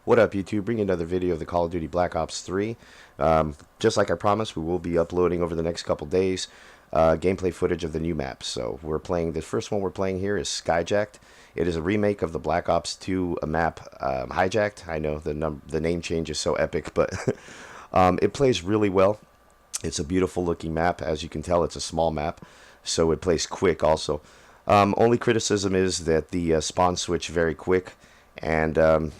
What up, YouTube? Bringing another video of the Call of Duty Black Ops 3. Just like I promised, we will be uploading over the next couple days gameplay footage of the new maps. So we're playing, the first one we're playing here is Skyjacked. It is a remake of the Black Ops 2 map, Hijacked. I know the name change is so epic, but it plays really well. It's a beautiful looking map. As you can tell, it's a small map, so it plays quick also. Only criticism is that the spawn switch very quick, and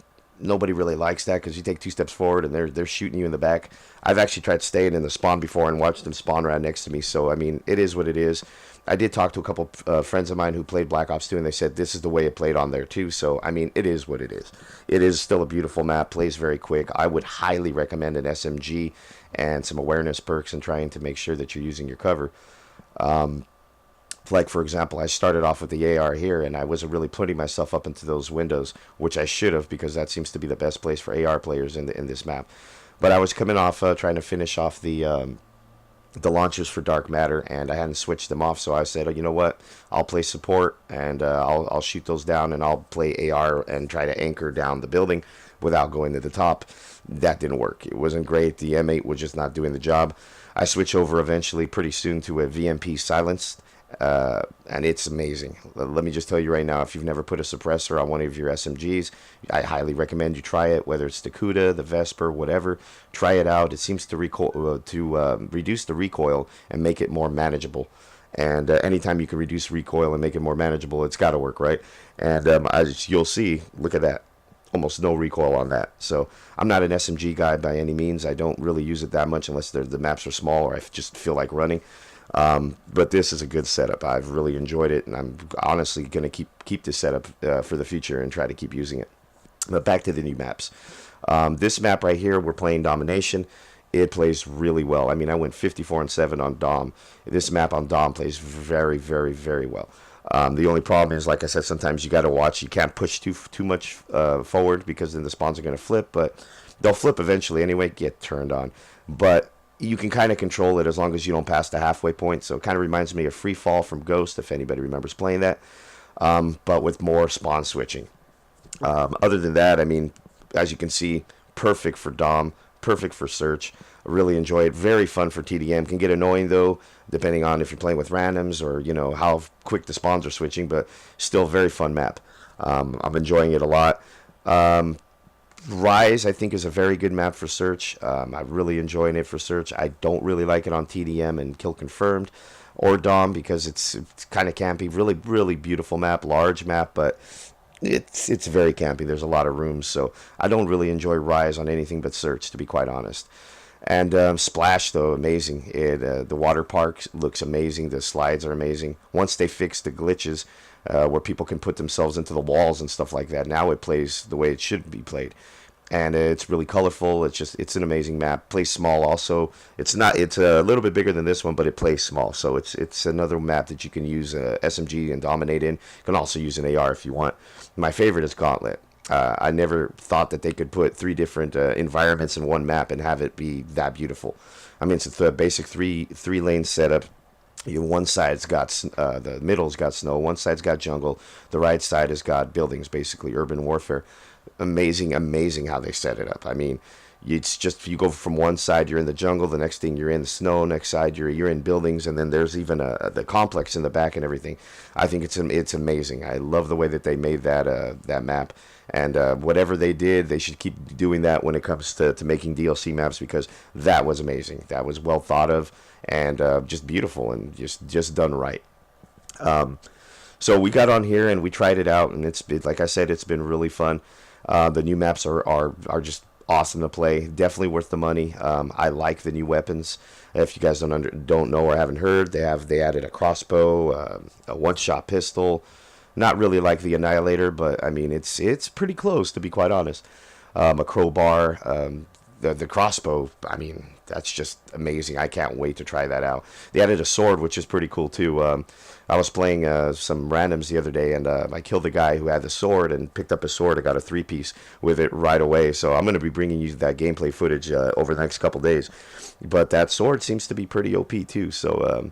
nobody really likes that because you take two steps forward and they're shooting you in the back. I've actually tried staying in the spawn before and watched them spawn right next to me, so I mean, it is what it is. I did talk to a couple friends of mine who played Black Ops 2, and they said this is the way it played on there too. So I mean, it is what it is. It is still a beautiful map, plays very quick. I would highly recommend an SMG and some awareness perks and trying to make sure that you're using your cover. Like, for example, I started off with the AR here, and I wasn't really putting myself up into those windows, which I should have, because that seems to be the best place for AR players in this map. But I was coming off trying to finish off the launchers for Dark Matter, and I hadn't switched them off, so I said, oh, you know what, I'll play support, and I'll shoot those down, and I'll play AR and try to anchor down the building without going to the top. That didn't work. It wasn't great. The M8 was just not doing the job. I switched over eventually pretty soon to a VMP silenced, and it's amazing. Let me just tell you right now, if you've never put a suppressor on one of your SMGs, I highly recommend you try it, whether it's the Cuda, the Vesper, whatever. Try it out. It seems to reduce the recoil and make it more manageable. And anytime you can reduce recoil and make it more manageable, it's got to work, right? And you'll see, look at that. Almost no recoil on that. So I'm not an SMG guy by any means. I don't really use it that much unless the maps are small or I just feel like running. But this is a good setup. I've really enjoyed it, and I'm honestly going to keep this setup for the future and try to keep using it. But back to the new maps. This map right here, we're playing Domination. It plays really well. I mean, I went 54-7 on Dom. This map on Dom plays very, very, very well. The only problem is, like I said, sometimes you got to watch. You can't push too much forward because then the spawns are going to flip. But they'll flip eventually anyway, get turned on. But you can kind of control it as long as you don't pass the halfway point. So it kind of reminds me of Free Fall from Ghost, if anybody remembers playing that, but with more spawn switching. Other than that, I mean, as you can see, perfect for Dom, perfect for Search. I really enjoy it. Very fun for TDM. Can get annoying, though, depending on if you're playing with randoms or, you know, how quick the spawns are switching, but still very fun map. I'm enjoying it a lot. Rise, I think, is a very good map for Search. I'm really enjoying it for Search. I don't really like it on TDM and Kill Confirmed or Dom because it's kind of campy. Really, really beautiful map, large map, but it's very campy. There's a lot of rooms, so I don't really enjoy Rise on anything but Search, to be quite honest. And Splash, though, amazing. The water park looks amazing. The slides are amazing. Once they fix the glitches where people can put themselves into the walls and stuff like that, now it plays the way it should be played. And it's really colorful. It's an amazing map. Plays small also. It's a little bit bigger than this one, but it plays small. So it's another map that you can use SMG and dominate in. You can also use an AR if you want. My favorite is Gauntlet. I never thought that they could put three different environments in one map and have it be that beautiful. I mean, it's a basic three lane setup. One side's got the middle's got snow. One side's got jungle. The right side has got buildings, basically urban warfare. Amazing how they set it up. I mean, it's just, you go from one side, you're in the jungle, the next thing you're in the snow, next side you're in buildings, and then there's even the complex in the back and everything. I think it's amazing. I love the way that they made that map, and whatever they did, they should keep doing that when it comes to making DLC maps, because that was amazing. That was well thought of and just beautiful and just done right. So we got on here and we tried it out, and like I said, it's been really fun. The new maps are just awesome to play. Definitely worth the money. I like the new weapons. If you guys don't know or haven't heard, they added a crossbow, a one-shot pistol. Not really like the Annihilator, but I mean it's pretty close, to be quite honest. A crowbar. The crossbow, I mean, that's just amazing. I can't wait to try that out. They added a sword, which is pretty cool too. I was playing some randoms the other day, and I killed the guy who had the sword and picked up his sword. I got a 3-piece with it right away. So I'm going to be bringing you that gameplay footage over the next couple days. But that sword seems to be pretty OP too. So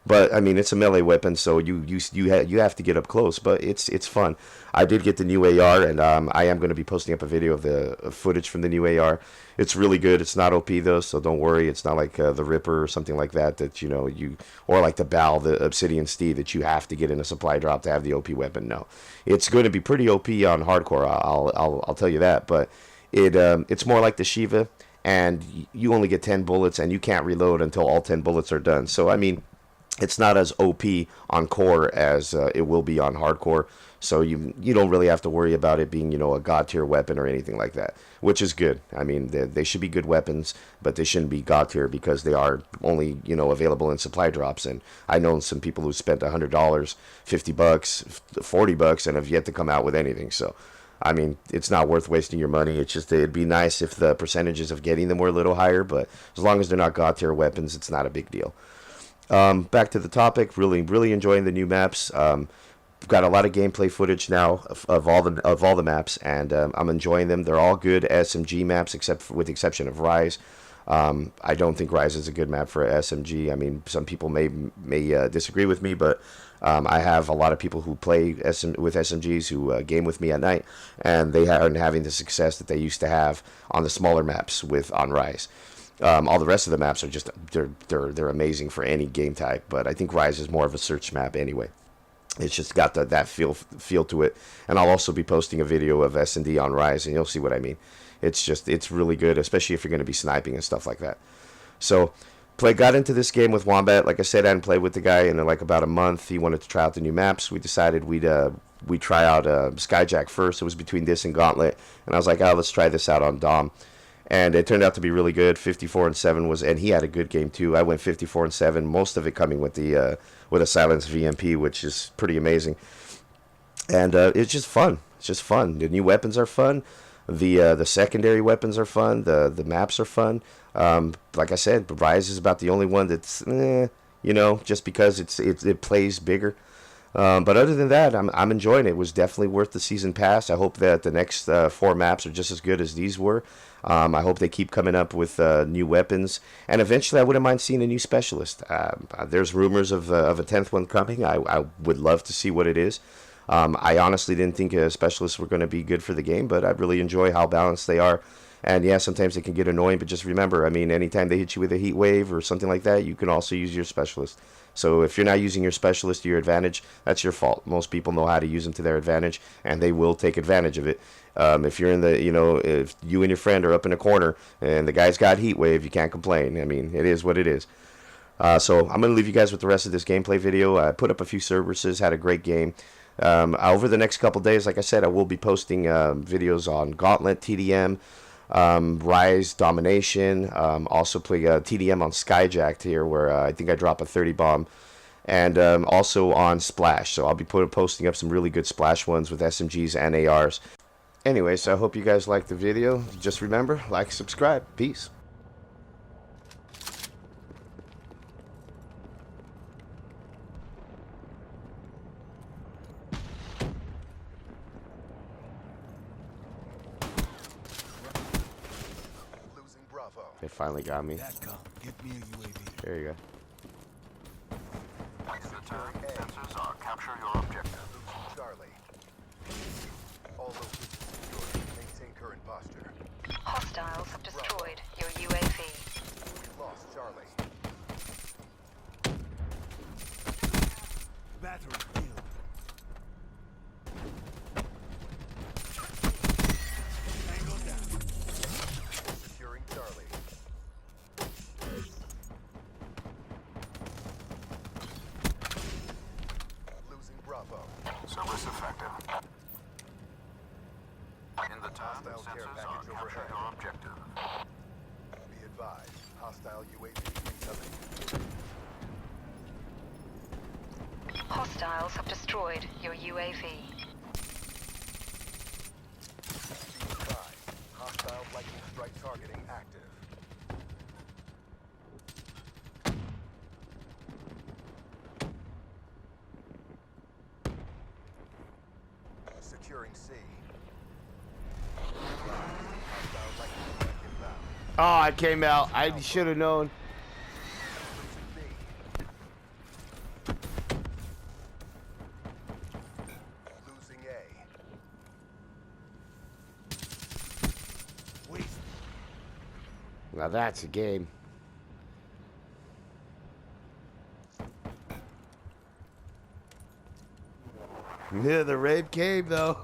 But I mean, it's a melee weapon, so you have to get up close. But it's fun. I did get the new AR, and I am going to be posting up a video of the footage from the new AR. It's really good. It's not OP though, so don't worry. It's not like the Ripper or something like that or like the Bal, the Obsidian Steed that you have to get in a supply drop to have the OP weapon. No, it's going to be pretty OP on hardcore. I'll tell you that. But it's more like the Shiva, and you only get 10 bullets, and you can't reload until all 10 bullets are done. So I mean, it's not as OP on core as it will be on hardcore. So you don't really have to worry about it being, a god tier weapon or anything like that, which is good. I mean, they should be good weapons, but they shouldn't be god tier because they are only, available in supply drops. And I know some people who spent $100, $50, $40 and have yet to come out with anything. So, I mean, it's not worth wasting your money. It's just it'd be nice if the percentages of getting them were a little higher, but as long as they're not god tier weapons, it's not a big deal. Back to the topic. Really enjoying the new maps. Got a lot of gameplay footage now of all the maps, and I'm enjoying them. They're all good SMG maps, with the exception of Rise. I don't think Rise is a good map for SMG. I mean, some people may disagree with me, but I have a lot of people who play with SMGs who game with me at night, and they aren't having the success that they used to have on the smaller maps on Rise. All the rest of the maps are just they're amazing for any game type, but I think Rise is more of a search map anyway. It's just got that feel to it, and I'll also be posting a video of S&D on Rise, and you'll see what I mean. It's really good, especially if you're going to be sniping and stuff like that. So got into this game with Wombat. Like I said, I hadn't played with the guy in like about a month. He wanted to try out the new maps. We decided we'd try out Skyjacked first. It was between this and Gauntlet, and I was like, let's try this out on Dom. And it turned out to be really good. 54-7 and he had a good game too. I went 54-7, most of it coming with a silenced VMP, which is pretty amazing. And it's just fun. It's just fun. The new weapons are fun. The secondary weapons are fun. The maps are fun. Like I said, Rise is about the only one that's just because it plays bigger. But other than that, I'm enjoying it. It was definitely worth the season pass. I hope that the next 4 maps are just as good as these were. I hope they keep coming up with new weapons, and eventually I wouldn't mind seeing a new specialist. There's rumors of a 10th one coming. I would love to see what it is. I honestly didn't think specialists were going to be good for the game, but I really enjoy how balanced they are. And yeah, sometimes they can get annoying, but just remember, I mean, anytime they hit you with a heat wave or something like that, you can also use your specialist. So if you're not using your specialist to your advantage, that's your fault. Most people know how to use them to their advantage, and they will take advantage of it. If you're in if you and your friend are up in a corner and the guy's got heat wave, you can't complain. I mean, it is what it is. So I'm going to leave you guys with the rest of this gameplay video. I put up a few services, had a great game. Over the next couple days, like I said, I will be posting videos on Gauntlet, TDM, Rise, Domination. Also play TDM on Skyjacked here, where I think I drop a 30 bomb. And also on Splash. So I'll be posting up some really good Splash ones with SMGs and ARs. Anyway, so I hope you guys liked the video. Just remember, like, subscribe. Peace. Losing Bravo. They finally got me. Give me a UAV. There you go. Sensors are capture your objective. Losing Charlie. All locations secured. Maintain current posture. Hostiles have destroyed your UAV. We lost Charlie. Battery field. Tango down. Securing Charlie. Losing Bravo. Service effective. In the time, Hostile care sensors are package capturing overhead. your objective. Be advised. Hostile UAV incoming. Hostiles have destroyed your UAV. Be advised. Hostile lightning strike targeting active. Securing C. Hostile lightning strike inbound. Oh, I came out. I should have known. Losing B. Now that's a game. Yeah, the raid came though.